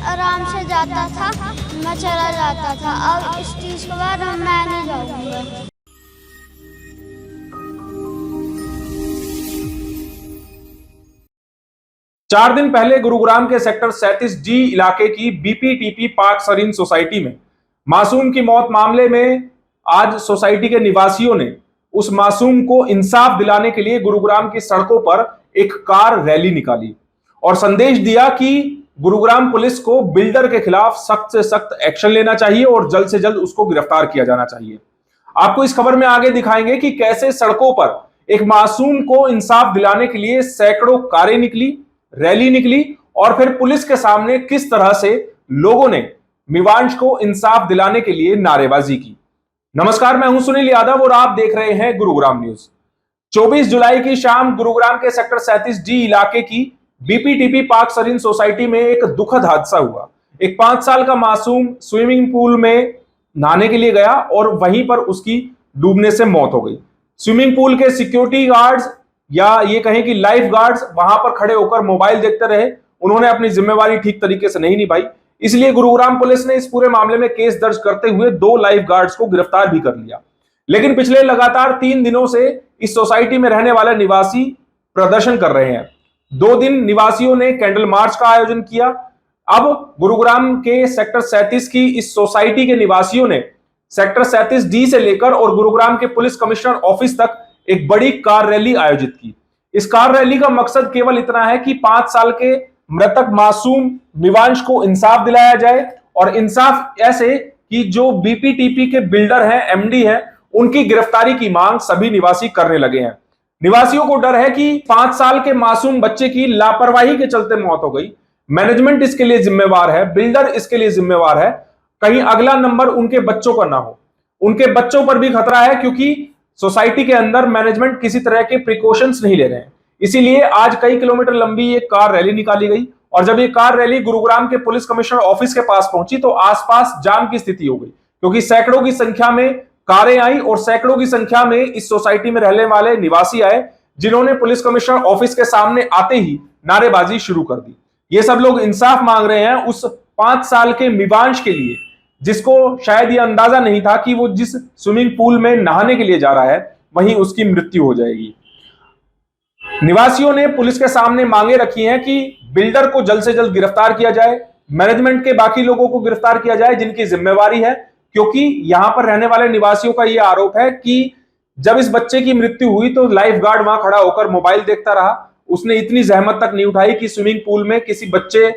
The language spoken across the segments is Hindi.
आराम से जाता था, मैं चला जाता था। अब इस चीज़ के बाद अब मैं नहीं जाऊँगा। 4 दिन पहले गुरुग्राम के सेक्टर 37G इलाके की बीपीटीपी पार्क सरीन सोसाइटी में मासूम की मौत मामले में आज सोसाइटी के निवासियों ने उस मासूम को इंसाफ दिलाने के लिए गुरुग्राम की सड़कों पर एक कार रैली निकाली और संदेश दिया कि गुरुग्राम पुलिस को बिल्डर के खिलाफ सख्त से सख्त एक्शन लेना चाहिए और जल्द से जल्द उसको गिरफ्तार किया जाना चाहिए। आपको इस खबर में आगे दिखाएंगे कि कैसे सड़कों पर एक मासूम को इंसाफ दिलाने के लिए सैकड़ों कारें निकली, रैली निकली और फिर पुलिस के सामने किस तरह से लोगों ने मिवांश को इंसाफ दिलाने के लिए नारेबाजी की। नमस्कार, मैं हूं सुनील यादव और आप देख रहे हैं गुरुग्राम न्यूज। 24 जुलाई की शाम गुरुग्राम के सेक्टर 37G इलाके की बीपीटीपी पार्क सरीन सोसाइटी में एक दुखद हादसा हुआ। एक 5 साल का मासूम स्विमिंग पूल में नहाने के लिए गया और वहीं पर उसकी डूबने से मौत हो गई। स्विमिंग पूल के सिक्योरिटी गार्ड्स या ये कहें कि लाइफ गार्ड्स वहां पर खड़े होकर मोबाइल देखते रहे। उन्होंने अपनी जिम्मेवारी ठीक तरीके से नहीं निभाई, इसलिए गुरुग्राम पुलिस ने इस पूरे मामले में केस दर्ज करते हुए 2 लाइफ गार्ड्स को गिरफ्तार भी कर लिया। लेकिन पिछले लगातार 3 दिनों से इस सोसाइटी में रहने वाले निवासी प्रदर्शन कर रहे हैं। 2 दिन निवासियों ने कैंडल मार्च का आयोजन किया। अब गुरुग्राम के सेक्टर 37 की इस सोसाइटी के निवासियों ने सेक्टर 37D से लेकर और गुरुग्राम के पुलिस कमिश्नर ऑफिस तक एक बड़ी कार रैली आयोजित की। इस कार रैली का मकसद केवल इतना है कि 5 साल के मृतक मासूम मिवांश को इंसाफ दिलाया जाए और इंसाफ ऐसे कि जो बीपीटीपी के बिल्डर हैं, एमडी हैं, उनकी गिरफ्तारी की मांग सभी निवासी करने लगे हैं। निवासियों को डर है कि 5 साल के मासूम बच्चे की लापरवाही के चलते मौत हो गई। मैनेजमेंट इसके लिए जिम्मेवार है, बिल्डर इसके लिए जिम्मेवार है। कहीं अगला नंबर उनके बच्चों का ना हो। उनके बच्चों पर भी खतरा है क्योंकि सोसाइटी के अंदर मैनेजमेंट किसी तरह के प्रिकॉशंस नहीं ले रहे हैं। इसीलिए आज कई किलोमीटर लंबी ये कार रैली निकाली गई और जब ये कार रैली गुरुग्राम के पुलिस कमिश्नर ऑफिस के पास पहुंची तो आसपास जाम की स्थिति हो गई, क्योंकि सैकड़ों की संख्या में कारें आई और सैकड़ों की संख्या में इस सोसाइटी में रहने वाले निवासी आए, जिन्होंने पुलिस कमिश्नर ऑफिस के सामने आते ही नारेबाजी शुरू कर दी। ये सब लोग इंसाफ मांग रहे हैं उस 5 साल के मिवांश के लिए, जिसको शायद ये अंदाजा नहीं था कि वो जिस स्विमिंग पूल में नहाने के लिए जा रहा है वहीं उसकी मृत्यु हो जाएगी। निवासियों ने पुलिस के सामने मांगे रखी हैं कि बिल्डर को जल्द से जल्द गिरफ्तार किया जाए, मैनेजमेंट के बाकी लोगों को गिरफ्तार किया जाए जिनकी जिम्मेवारी है, क्योंकि यहां पर रहने वाले निवासियों का यह आरोप है कि जब इस बच्चे की मृत्यु हुई तो लाइफ गार्ड वहां खड़ा होकर मोबाइल देखता रहा। उसने इतनी जहमत तक नहीं उठाई कि स्विमिंग पूल में किसी बच्चे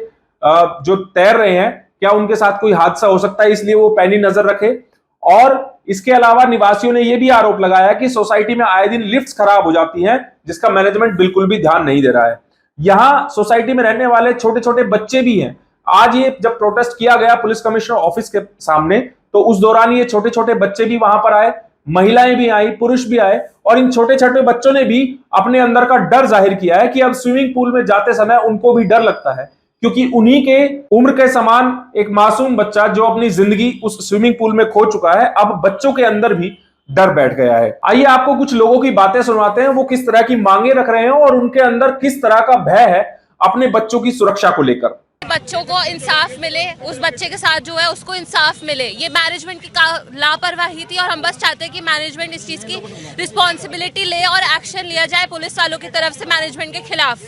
जो तैर रहे हैं क्या उनके साथ कोई हादसा हो सकता है, इसलिए वो पैनी नजर रखे। और इसके अलावा निवासियों ने यह भी आरोप लगाया कि सोसाइटी में आए दिन लिफ्ट्स खराब हो जाती हैं, जिसका मैनेजमेंट बिल्कुल भी ध्यान नहीं दे रहा है। यहां सोसाइटी में रहने वाले छोटे छोटे बच्चे भी हैं। आज ये जब प्रोटेस्ट किया गया पुलिस कमिश्नर ऑफिस के सामने तो उस दौरान ये छोटे छोटे बच्चे भी वहां पर आए, महिलाएं भी आई, पुरुष भी आए और इन छोटे छोटे बच्चों ने भी अपने अंदर का डर जाहिर किया है कि अब स्विमिंग पूल में जाते समय उनको भी डर लगता है, क्योंकि उन्हीं के उम्र के समान एक मासूम बच्चा जो अपनी जिंदगी उस स्विमिंग पूल में खो चुका है, अब बच्चों के अंदर भी डर बैठ गया है। आइए आपको कुछ लोगों की बातें सुनवाते हैं, वो किस तरह की मांगे रख रहे हैं और उनके अंदर किस तरह का भय है अपने बच्चों की सुरक्षा को लेकर। बच्चों को इंसाफ मिले, उस बच्चे के साथ जो है उसको इंसाफ मिले। ये मैनेजमेंट की लापरवाही थी और हम बस चाहते हैं कि मैनेजमेंट इस चीज की रिस्पॉन्सिबिलिटी ले और एक्शन लिया जाए पुलिस वालों की तरफ से मैनेजमेंट के खिलाफ।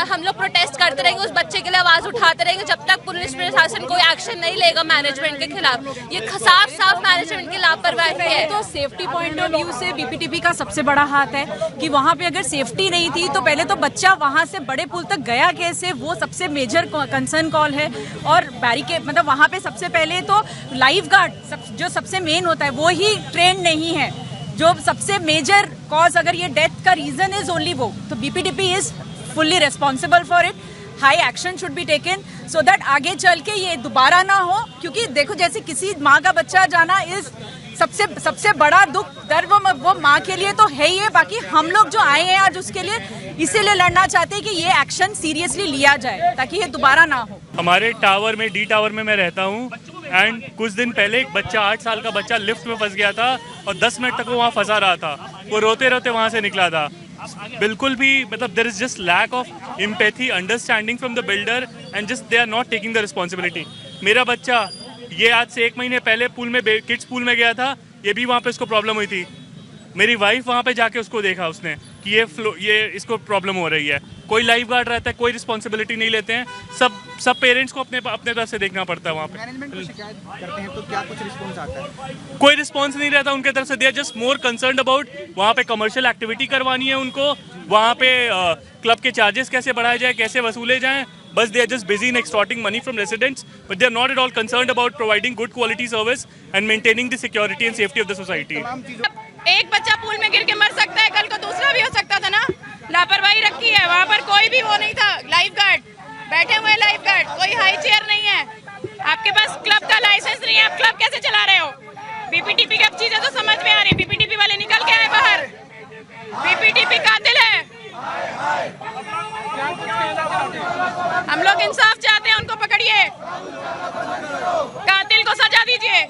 हम लोग प्रोटेस्ट करते रहेंगे, उस बच्चे के लिए आवाज उठाते रहेंगे जब तक पुलिस प्रशासन कोई एक्शन नहीं लेगा मैनेजमेंट के खिलाफ। ये साफ साफ मैनेजमेंट की लापरवाही है। तो सेफ्टी पॉइंट ऑफ व्यू से बीपीटीपी का सबसे बड़ा हाथ है कि वहाँ पे अगर सेफ्टी नहीं थी तो पहले तो बच्चा वहाँ से बड़े पुल तक गया कैसे, वो सबसे मेजर कंसर्न कॉल है। और बैरिकेड मतलब वहाँ पे सबसे पहले तो लाइफ गार्ड जो सबसे मेन होता है वो ही ट्रेन नहीं है, जो सबसे मेजर कॉज अगर ये डेथ का रीजन इज ओनली वो, तो BPTP is fully responsible for it. High action should be taken so that आगे चल के ये दोबारा ना हो, क्योंकि देखो जैसे किसी माँ का बच्चा जाना इज सबसे बड़ा दुख दर्द वो माँ के लिए तो है ही है। बाकी हम लोग जो आए हैं आज उसके लिए इसीलिए लड़ना चाहते हैं कि ये एक्शन सीरियसली लिया जाए ताकि ये दोबारा ना हो। हमारे टावर में डी टावर में मैं रहता हूँ एंड कुछ दिन पहले एक बच्चा 8 साल का बच्चा लिफ्ट में फंस गया था और 10 मिनट तक वो वहाँ फंसा रहा था। वो रोते रोते वहाँ से निकला था। बिल्कुल भी मतलब there is just lack of empathy understanding from the builder and just they are not taking the responsibility. मेरा बच्चा ये आज से 1 महीने पहले पूल में किड्स पूल में गया था, ये भी वहाँ पे इसको प्रॉब्लम हुई थी। मेरी वाइफ वहाँ पे जाके उसको देखा उसने कि ये इसको प्रॉब्लम हो रही है। कोई लाइफ गार्ड रहता है, कोई रिस्पॉन्सिबिलिटी नहीं लेते हैं, सब पेरेंट्स को अपने तरफ से देखना पड़ता है। वहाँ पे मैनेजमेंट को शिकायत करते हैं तो क्या कुछ रिस्पॉन्स आता है? कोई रिस्पॉन्स नहीं रहता उनके तरफ से। They are just more concerned about वहाँ पे कमर्शियल एक्टिविटी करवानी है उनको, वहाँ पे क्लब के चार्जेस कैसे बढ़ाए जाए, कैसे वसूले जाएं। बस they are just busy in extorting money from residents, but they are not at all concerned about providing good quality service and maintaining the security and safety of the society. एक बच्चा पूल में गिर के मर सकता है, कल को दूसरा भी हो सकता था ना। लापरवाही रखी है, वहाँ पर कोई भी वो नहीं था। लाइफ गार्ड बैठे हुए, लाइफ गार्ड, कोई हाई चेयर नहीं है। आपके पास क्लब का लाइसेंस नहीं है, आप क्लब कैसे चला रहे हो? बीपीटीपी की चीजें तो समझ में आ रही, बीपीटीपी वाले निकल के आए बाहर। बीपीटीपी कातिल है। हम लोग इंसाफ चाहते हैं, उनको पकड़िए, कातिल को सजा दीजिए।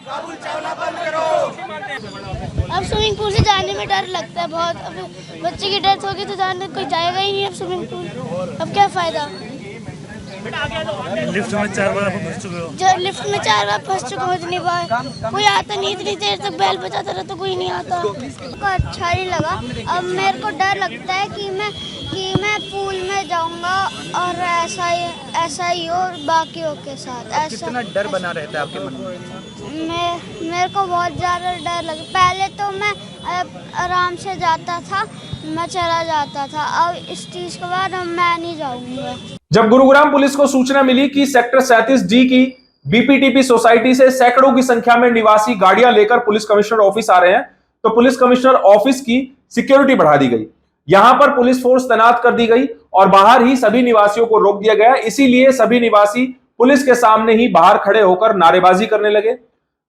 अब स्विमिंग पूल से जाने में डर लगता है बहुत। अब बच्चे की डेथ होगी तो जाने कोई जाएगा ही नहीं अब स्विमिंग पूल। अब क्या फायदा? लिफ्ट में 4 बार फंस चुके हो। जो लिफ्ट में 4 बार फंस चुका हूँ, इतनी बार कोई आता नहीं। इतनी देर तक बैल बजाता रहा तो कोई नहीं आता। को अच्छा नहीं लगा। अब मेरे को डर लगता है कि मैं पूल में जाऊंगा और ऐसा ही हो बाकियों के साथ। ऐसा कितना डर बना रहता है आपके मन में? मेरे को बहुत ज़्यादा डर लगा। पहले तो मैं आराम से जाता था, मैं चला जाता था। अब इस चीज़ के बाद अब मैं नहीं जाऊंगा। जब गुरुग्राम पुलिस को सूचना मिली कि सेक्टर 37D की बीपीटीपी सोसाइटी से सैकड़ों की संख्या में निवासी गाड़ियां लेकर पुलिस कमिश्नर ऑफिस आ रहे हैं, तो पुलिस कमिश्नर ऑफिस की सिक्योरिटी बढ़ा दी गई। यहां पर पुलिस फोर्स तैनात कर दी गई और बाहर ही सभी निवासियों को रोक दिया गया। इसीलिए सभी निवासी पुलिस के सामने ही बाहर खड़े होकर नारेबाजी करने लगे।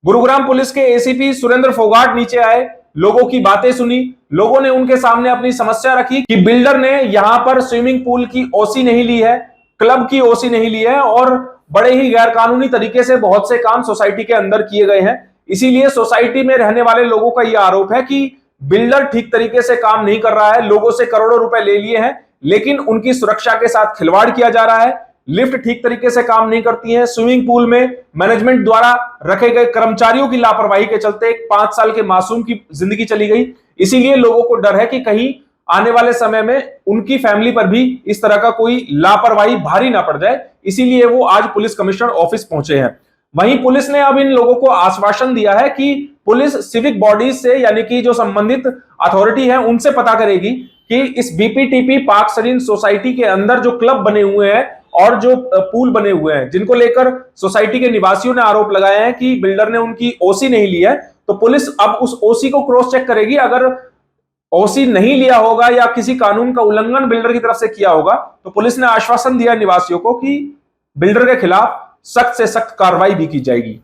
गुरुग्राम पुलिस के एसीपी सुरेंद्र फोगाट नीचे आए, लोगों की बातें सुनी। लोगों ने उनके सामने अपनी समस्या रखी कि बिल्डर ने यहां पर स्विमिंग पूल की ओसी नहीं ली है, क्लब की ओसी नहीं ली है और बड़े ही गैरकानूनी तरीके से बहुत से काम सोसाइटी के अंदर किए गए हैं। इसीलिए सोसाइटी में रहने वाले लोगों का यह आरोप है कि बिल्डर ठीक तरीके से काम नहीं कर रहा है। लोगों से करोड़ों रुपए ले लिए हैं, लेकिन उनकी सुरक्षा के साथ खिलवाड़ किया जा रहा है। लिफ्ट ठीक तरीके से काम नहीं करती है। स्विमिंग पूल में मैनेजमेंट द्वारा रखे गए कर्मचारियों की लापरवाही के चलते एक 5 साल के मासूम की जिंदगी चली गई। इसीलिए लोगों को डर है कि कहीं आने वाले समय में उनकी फैमिली पर भी इस तरह का कोई लापरवाही भारी ना पड़ जाए। इसीलिए वो आज पुलिस कमिश्नर ऑफिस पहुंचे हैं। वहीं पुलिस ने अब इन लोगों को आश्वासन दिया है कि पुलिस सिविक बॉडीज से, यानी कि जो संबंधित अथॉरिटी है, उनसे पता करेगी कि इस बीपीटीपी पार्क सरीन सोसाइटी के अंदर जो क्लब बने हुए हैं और जो पूल बने हुए हैं, जिनको लेकर सोसाइटी के निवासियों ने आरोप लगाए हैं कि बिल्डर ने उनकी ओसी नहीं ली है, तो पुलिस अब उस ओसी को क्रॉस चेक करेगी। अगर ओसी नहीं लिया होगा या किसी कानून का उल्लंघन बिल्डर की तरफ से किया होगा, तो पुलिस ने आश्वासन दिया निवासियों को कि बिल्डर के खिलाफ सख्त से सख्त कार्रवाई भी की जाएगी।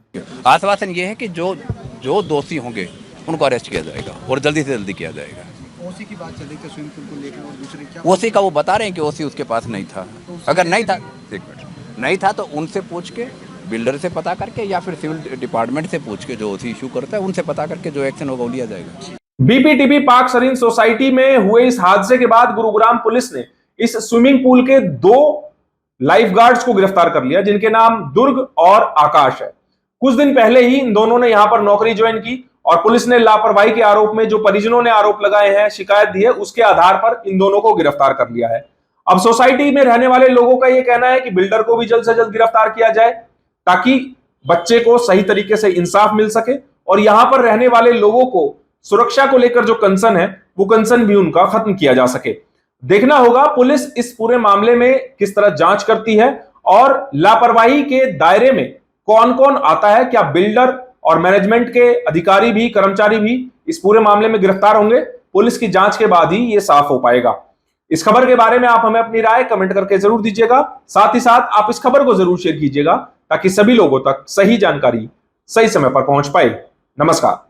आश्वासन ये है कि जो दोषी होंगे उनको अरेस्ट किया जाएगा और जल्दी से जल्दी किया जाएगा। ओसी की बात चल रही थी स्विमिंग पूल को लेकर, और दूसरे क्या ओसी का वो बता रहे हैं कि ओसी उसके पास नहीं था। अगर नहीं था, एक मिनट, नहीं था तो उनसे पूछ के, बिल्डर से पता करके या फिर सिविल डिपार्टमेंट से पूछ के, जो ओसी इशू करता है उनसे पता करके जो एक्शन होगा वो लिया जाएगा। बीपीटीपी पार्क सरीन सोसाइटी में हुए इस हादसे के बाद गुरुग्राम पुलिस ने इस स्विमिंग पूल के 2 लाइफगार्ड्स को गिरफ्तार कर लिया, जिनके नाम दुर्ग और आकाश है। कुछ दिन पहले ही इन दोनों ने यहां पर नौकरी ज्वाइन की और पुलिस ने लापरवाही के आरोप में, जो परिजनों ने आरोप लगाए हैं, शिकायत दी है, उसके आधार पर इन दोनों को गिरफ्तार कर लिया है। अब सोसाइटी में रहने वाले लोगों का यह कहना है कि बिल्डर को भी जल्द से जल्द गिरफ्तार किया जाए, ताकि बच्चे को सही तरीके से इंसाफ मिल सके और यहां पर रहने वाले लोगों को सुरक्षा को लेकर जो कंसर्न है, वो कंसर्न भी उनका खत्म किया जा सके। देखना होगा पुलिस इस पूरे मामले में किस तरह जांच करती है और लापरवाही के दायरे में कौन कौन आता है। क्या बिल्डर और मैनेजमेंट के अधिकारी भी, कर्मचारी भी इस पूरे मामले में गिरफ्तार होंगे? पुलिस की जांच के बाद ही ये साफ हो पाएगा। इस खबर के बारे में आप हमें अपनी राय कमेंट करके जरूर दीजिएगा। साथ ही साथ आप इस खबर को जरूर शेयर कीजिएगा ताकि सभी लोगों तक सही जानकारी सही समय पर पहुंच पाए। नमस्कार।